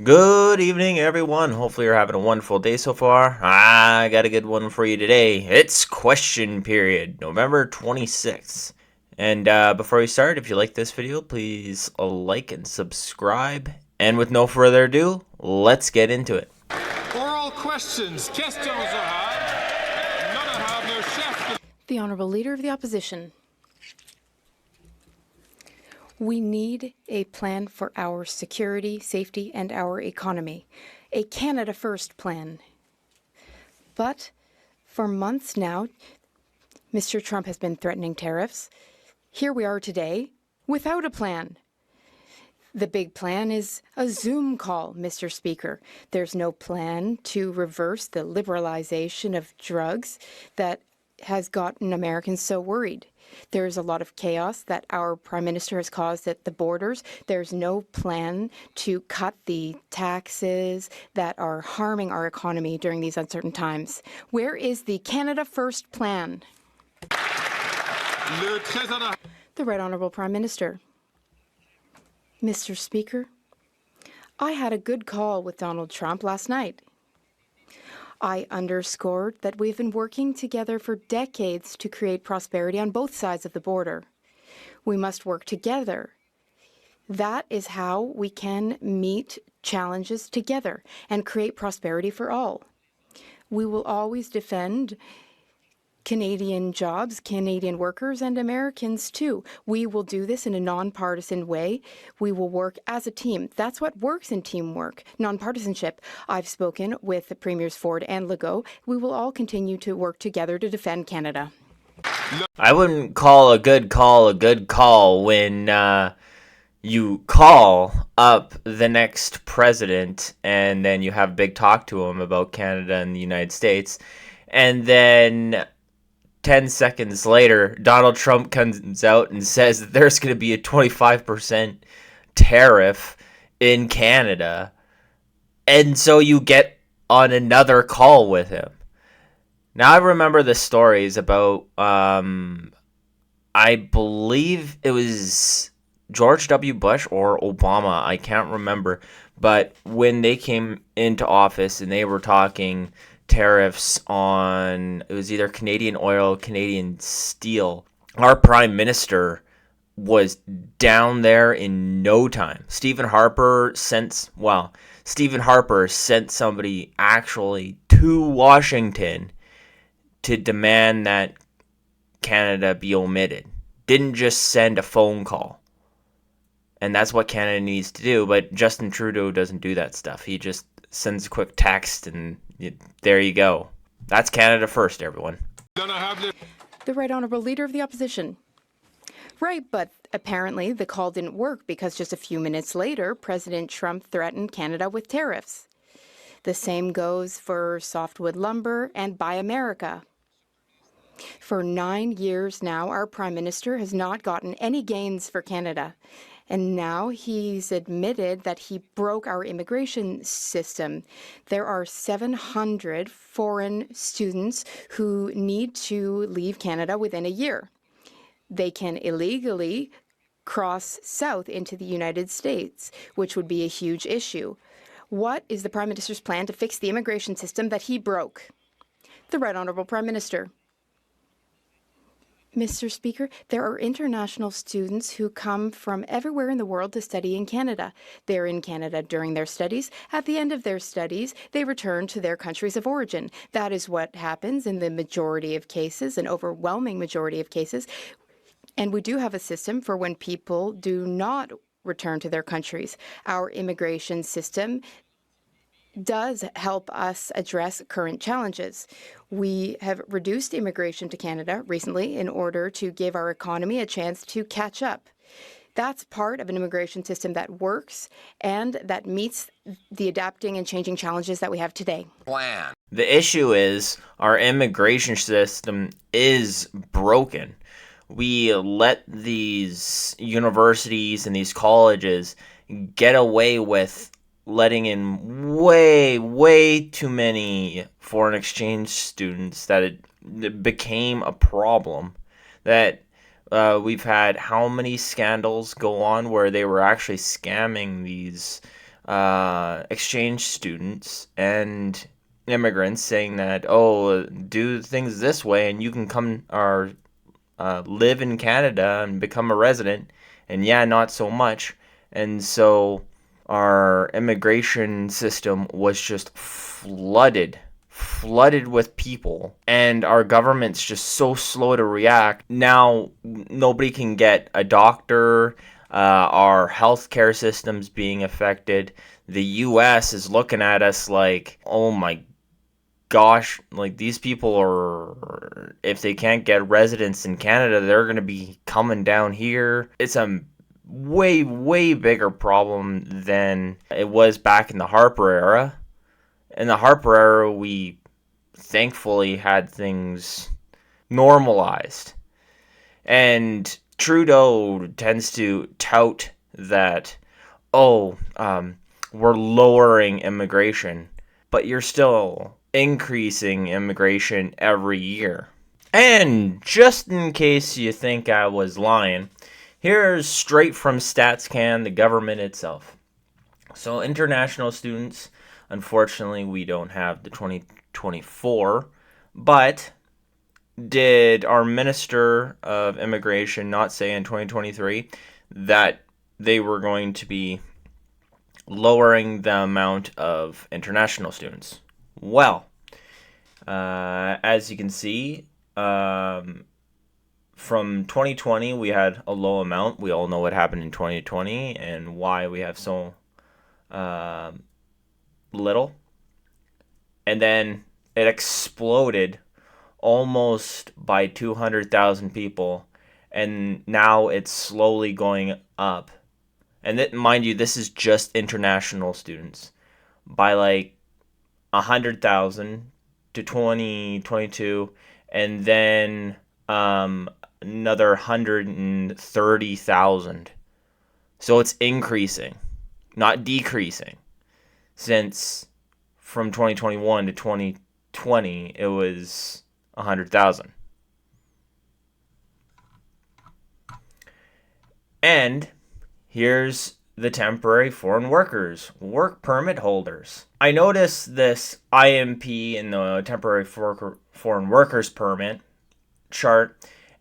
Good evening, everyone. Hopefully, you're having a wonderful day so far. I got a good one for you today. It's question period, November 26th. And before we start, if you like this video, please like and subscribe. And with no further ado, let's get into it. Oral questions. Questions no chef. The Honourable Leader of the Opposition. We need a plan for our security, safety, and our economy. A Canada First plan. But for months now, Mr. Trump has been threatening tariffs. Here we are today without a plan. The big plan is a Zoom call, Mr. Speaker. There's no plan to reverse the liberalization of drugs that has gotten Americans so worried. There's a lot of chaos that our Prime Minister has caused at the borders. There's no plan to cut the taxes that are harming our economy during these uncertain times. Where is the Canada First plan? The Right Honourable Prime Minister. Mr. Speaker, I had a good call with Donald Trump last night. I underscored that we've been working together for decades to create prosperity on both sides of the border. We must work together. That is how we can meet challenges together and create prosperity for all. We will always defend Canadian jobs, Canadian workers, and Americans too. We will do this in a nonpartisan way. We will work as a team. That's what works in teamwork, nonpartisanship. I've spoken with the Premiers Ford and Legault. We will all continue to work together to defend Canada. I wouldn't call a good call when you call up the next president and then you have a big talk to him about Canada and the United States, and then 10 seconds later, Donald Trump comes out and says that there's going to be a 25% tariff in Canada. And so you get on another call with him. Now, I remember the stories about, I believe it was George W. Bush or Obama. I can't remember. But when they came into office and they were talking tariffs on, it was either Canadian oil, Canadian steel, our prime minister was down there in no time. Stephen Harper sent somebody actually to Washington to demand that Canada be omitted. Didn't just send a phone call. And that's what Canada needs to do, but Justin Trudeau doesn't do that stuff. He just sends a quick text and there you go. That's Canada First, everyone. The Right Honourable Leader of the Opposition. Right, but apparently the call didn't work because just a few minutes later, President Trump threatened Canada with tariffs. The same goes for softwood lumber and Buy America. For 9 years now, our Prime Minister has not gotten any gains for Canada. And now he's admitted that he broke our immigration system. There are 700 foreign students who need to leave Canada within a year. They can illegally cross south into the United States, which would be a huge issue. What is the Prime Minister's plan to fix the immigration system that he broke? The Right Honourable Prime Minister. Mr. Speaker, there are international students who come from everywhere in the world to study in Canada. They're in Canada during their studies. At the end of their studies, they return to their countries of origin. That is what happens in the majority of cases, an overwhelming majority of cases. And we do have a system for when people do not return to their countries. Our immigration system does help us address current challenges. We have reduced immigration to Canada recently in order to give our economy a chance to catch up. That's part of an immigration system that works and that meets the adapting and changing challenges that we have today. The issue is our immigration system is broken. We let these universities and these colleges get away with letting in way too many foreign exchange students that it became a problem. That we've had how many scandals go on where they were actually scamming these exchange students and immigrants, saying that, oh, do things this way and you can come or live in Canada and become a resident. And yeah, not so much. And so our immigration system was just flooded with people, and our government's just so slow to react. Now nobody can get a doctor. Our healthcare system's being affected. The US is looking at us like, oh my gosh, like these people are, if they can't get residence in Canada, they're going to be coming down here. It's a way bigger problem than it was back in the Harper era. In the Harper era, we thankfully had things normalized. And Trudeau tends to tout that, oh, we're lowering immigration, but you're still increasing immigration every year. And just in case you think I was lying, here's straight from StatsCan, the government itself. So international students, unfortunately, we don't have the 2024, but did our Minister of Immigration not say in 2023 that they were going to be lowering the amount of international students? Well, as you can see, from 2020, we had a low amount. We all know what happened in 2020 and why we have so little. And then it exploded almost by 200,000 people. And now it's slowly going up. And mind you, this is just international students. By like 100,000 to 2022, and then another 130,000. So it's increasing, not decreasing. Since from 2021 to 2020, it was 100,000. And here's the temporary foreign workers, work permit holders. I noticed this IMP in the temporary foreign workers permit chart,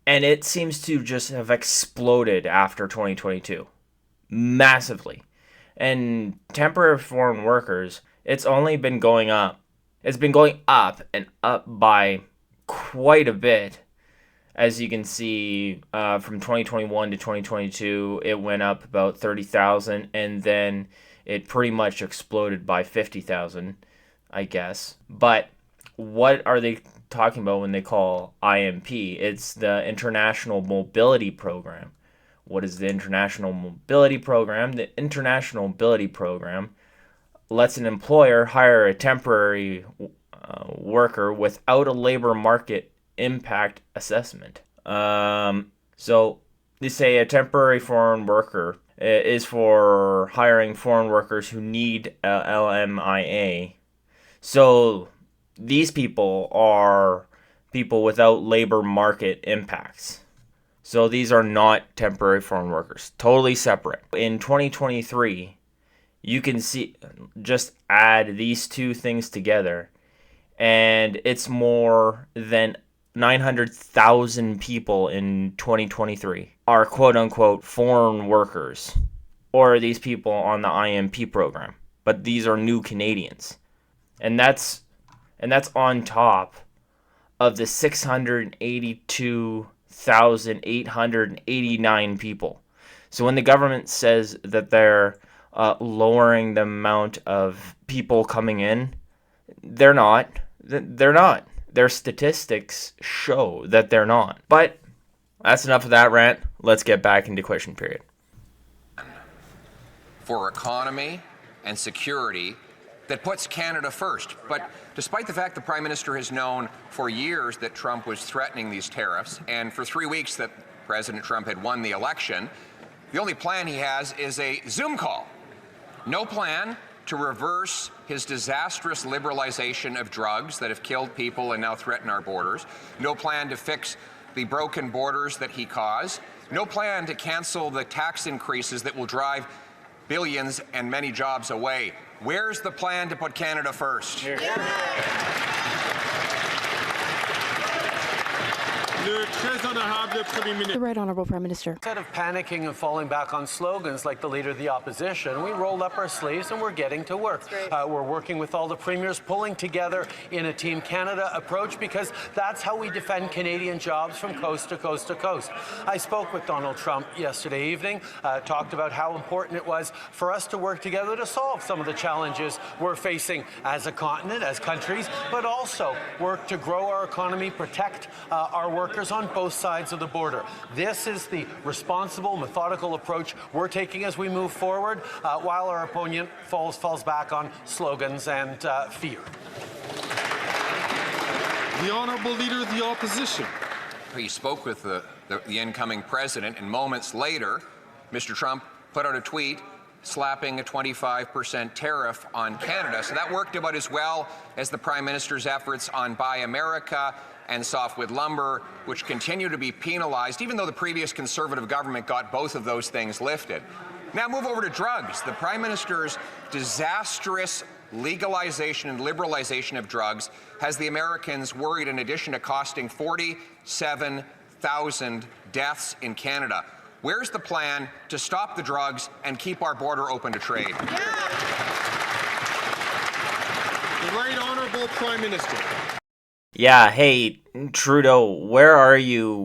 and it seems to just have exploded after 2022. Massively. And temporary foreign workers, it's only been going up. It's been going up and up by quite a bit. As you can see, from 2021 to 2022, it went up about 30,000, and then it pretty much exploded by 50,000, I guess. But what are they talking about when they call IMP? It's the International Mobility Program. What is the International Mobility Program? The International Mobility Program lets an employer hire a temporary worker without a labor market impact assessment. So they say a temporary foreign worker is for hiring foreign workers who need LMIA. So these people are people without labor market impacts. So these are not temporary foreign workers, totally separate. In 2023, you can see, just add these two things together, and it's more than 900,000 people in 2023 are quote-unquote foreign workers, or these people on the IMP program. But these are new Canadians. And that's on top of the 682,889 people. So when the government says that they're lowering the amount of people coming in, they're not. They're not. Their statistics show that they're not. But that's enough of that rant. Let's get back into question period. For economy and security that puts Canada first. But despite the fact the Prime Minister has known for years that Trump was threatening these tariffs, and for 3 weeks that President Trump had won the election, the only plan he has is a Zoom call. No plan to reverse his disastrous liberalization of drugs that have killed people and now threaten our borders. No plan to fix the broken borders that he caused. No plan to cancel the tax increases that will drive billions and many jobs away. Where's the plan to put Canada first? The Right Honourable Prime Minister. Instead of panicking and falling back on slogans like the Leader of the Opposition, we rolled up our sleeves and we're getting to work. We're working with all the premiers, pulling together in a Team Canada approach, because that's how we defend Canadian jobs from coast to coast to coast. I spoke with Donald Trump yesterday evening, talked about how important it was for us to work together to solve some of the challenges we're facing as a continent, as countries, but also work to grow our economy, protect our workers on both sides of the border. This is the responsible, methodical approach we're taking as we move forward, while our opponent falls back on slogans and fear. The Honourable Leader of the Opposition. He spoke with the incoming president, and moments later, Mr. Trump put out a tweet slapping a 25% tariff on Canada. So that worked about as well as the Prime Minister's efforts on Buy America and softwood lumber, which continue to be penalized, even though the previous Conservative government got both of those things lifted. Now move over to drugs. The Prime Minister's disastrous legalization and liberalization of drugs has the Americans worried, in addition to costing 47,000 deaths in Canada. Where's the plan to stop the drugs and keep our border open to trade? The Right Honourable Prime Minister. Yeah, hey, Trudeau, where are you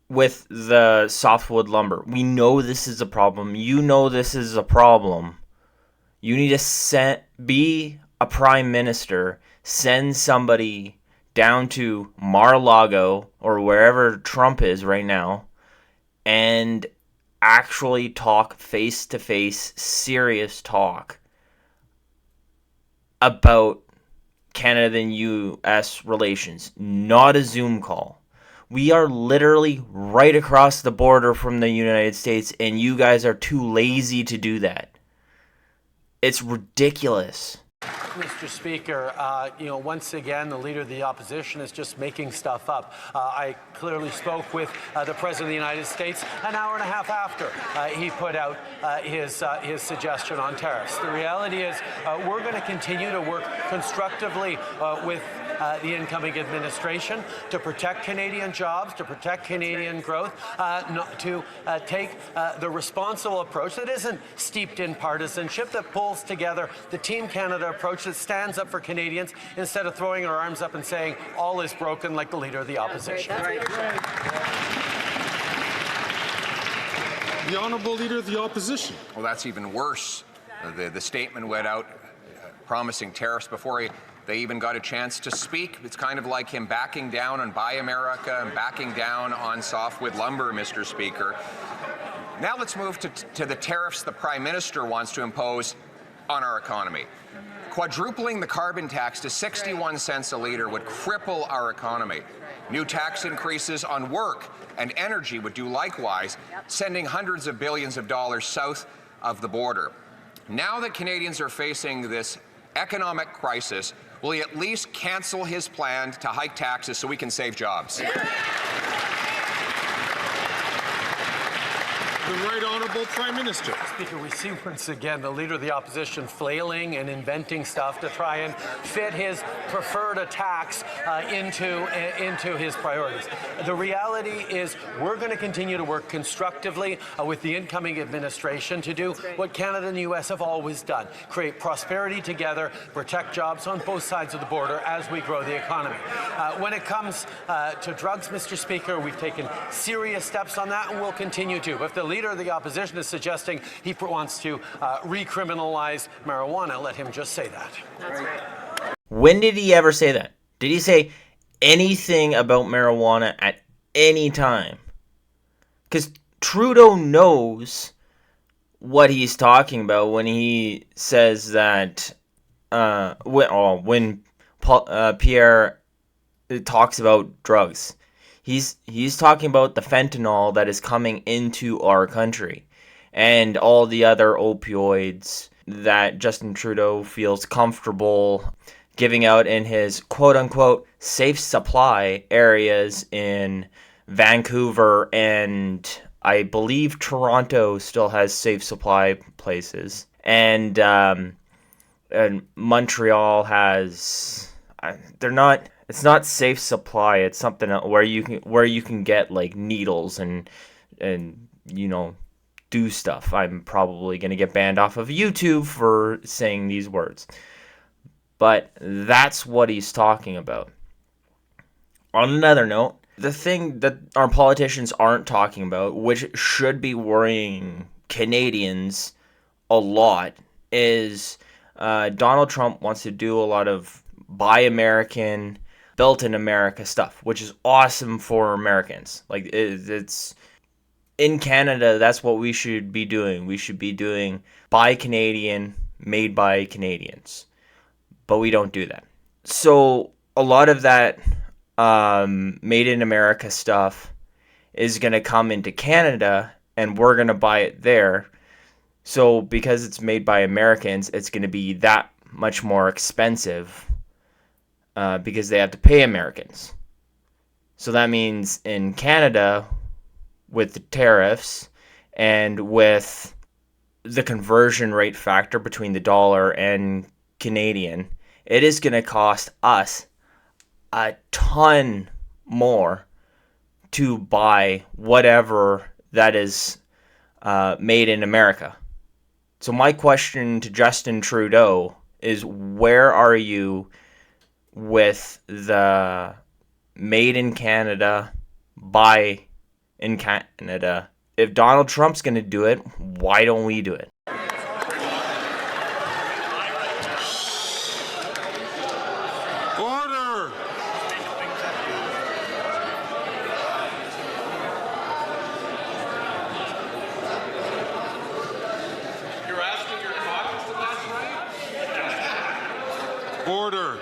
with the softwood lumber? We know this is a problem. You know this is a problem. You need to be a prime minister, send somebody down to Mar-a-Lago or wherever Trump is right now, and actually talk face-to-face, serious talk about Canada and U.S. relations, not a Zoom call. We are literally right across the border from the United States, and you guys are too lazy to do that. It's ridiculous. Mr. Speaker, once again, the Leader of the Opposition is just making stuff up. I clearly spoke with the President of the United States an hour and a half after he put out his suggestion on tariffs. The reality is we're going to continue to work constructively with the incoming administration to protect Canadian jobs, to protect Canadian growth, to take the responsible approach that isn't steeped in partisanship, that pulls together the Team Canada approach that stands up for Canadians instead of throwing our arms up and saying all is broken like the Leader of the Opposition. The Honourable Leader of the Opposition. Well, that's even worse. The statement went out promising tariffs before they even got a chance to speak. It's kind of like him backing down on Buy America and backing down on softwood lumber, Mr. Speaker. Now let's move to the tariffs the Prime Minister wants to impose on our economy. Quadrupling the carbon tax to 61 cents a litre would cripple our economy. New tax increases on work and energy would do likewise, sending hundreds of billions of dollars south of the border. Now that Canadians are facing this economic crisis, will he at least cancel his plan to hike taxes so we can save jobs? The Right Honourable Prime Minister. Speaker, we see once again the Leader of the Opposition flailing and inventing stuff to try and fit his preferred attacks into his priorities. The reality is we're going to continue to work constructively with the incoming administration to do what Canada and the U.S. have always done, create prosperity together, protect jobs on both sides of the border as we grow the economy. When it comes to drugs, Mr. Speaker, we've taken serious steps on that and we'll continue to. But if the Leader of the Opposition is suggesting he wants to recriminalize marijuana, let him just say that. That's right. When did he ever say that? Did he say anything about marijuana at any time? Because Trudeau knows what he's talking about when he says that when Pierre talks about drugs. He's talking about the fentanyl that is coming into our country and all the other opioids that Justin Trudeau feels comfortable giving out in his quote-unquote safe supply areas in Vancouver and I believe Toronto still has safe supply places, and Montreal has. They're not. It's not safe supply. It's something where you can get like needles and do stuff. I'm probably gonna get banned off of YouTube for saying these words, but that's what he's talking about. On another note, the thing that our politicians aren't talking about, which should be worrying Canadians a lot, is Donald Trump wants to do a lot of buy American, built in America stuff, which is awesome for Americans. Like it's in Canada, that's what we should be doing. We should be doing buy Canadian, made by Canadians, but we don't do that. So a lot of that made in America stuff is going to come into Canada, and we're going to buy it there. So because it's made by Americans, it's going to be that much more expensive because they have to pay Americans. So that means in Canada, with the tariffs and with the conversion rate factor between the dollar and Canadian, it is going to cost us a ton more to buy whatever that is made in America. So my question to Justin Trudeau is, where are you with the made in Canada, buy in Canada? If Donald Trump's going to do it, why don't we do it? Order! You're asking your caucus if that's right? Order!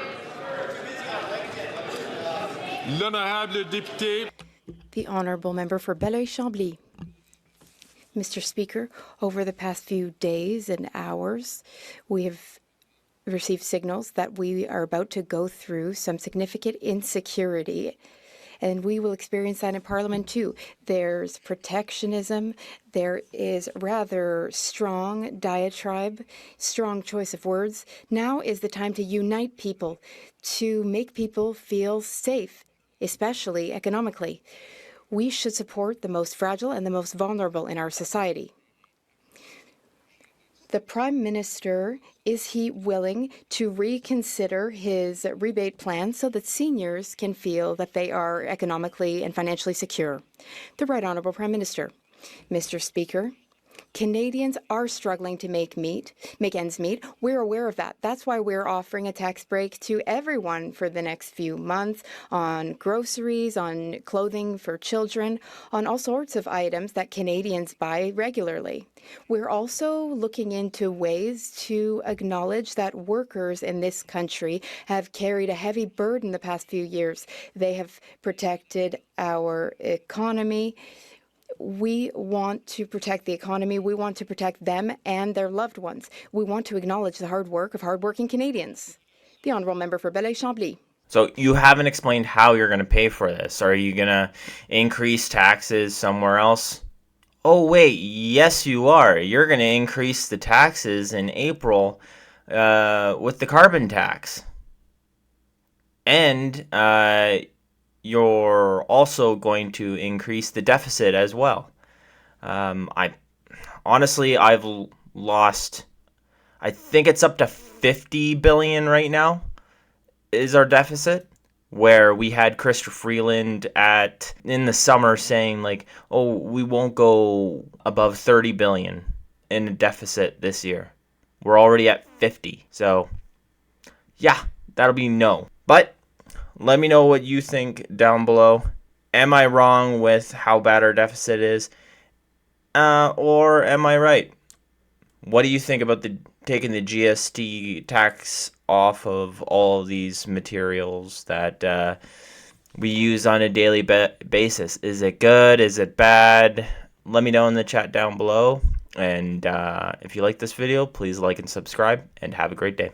L'honorable député. The Honourable Member for Belleuil-Chambly. Mr. Speaker, over the past few days and hours, we have received signals that we are about to go through some significant insecurity, and we will experience that in Parliament too. There's protectionism, there is rather strong diatribe, strong choice of words. Now is the time to unite people, to make people feel safe, especially economically. We should support the most fragile and the most vulnerable in our society. The Prime Minister, is he willing to reconsider his rebate plan so that seniors can feel that they are economically and financially secure? The Right Honourable Prime Minister. Mr. Speaker, Canadians are struggling to make ends meet. We're aware of that. That's why we're offering a tax break to everyone for the next few months on groceries, on clothing for children, on all sorts of items that Canadians buy regularly. We're also looking into ways to acknowledge that workers in this country have carried a heavy burden the past few years. They have protected our economy. We want to protect the economy. We want to protect them and their loved ones. We want to acknowledge the hard work of hardworking Canadians. The Honourable Member for Belleuil-Chambly. So you haven't explained how you're going to pay for this. Are you going to increase taxes somewhere else? Oh, wait, yes, you are. You're going to increase the taxes in April with the carbon tax. And you're also going to increase the deficit as well. I've lost, I think it's up to 50 billion right now is our deficit, where we had Chrysler Freeland in the summer saying like, oh, we won't go above 30 billion in a deficit this year. We're already at 50. So yeah, that'll be no. But let me know what you think down below. Am I wrong with how bad our deficit is? Or am I right? What do you think about taking the GST tax off of all of these materials that we use on a daily basis? Is it good? Is it bad? Let me know in the chat down below. And if you like this video, please like and subscribe, and have a great day.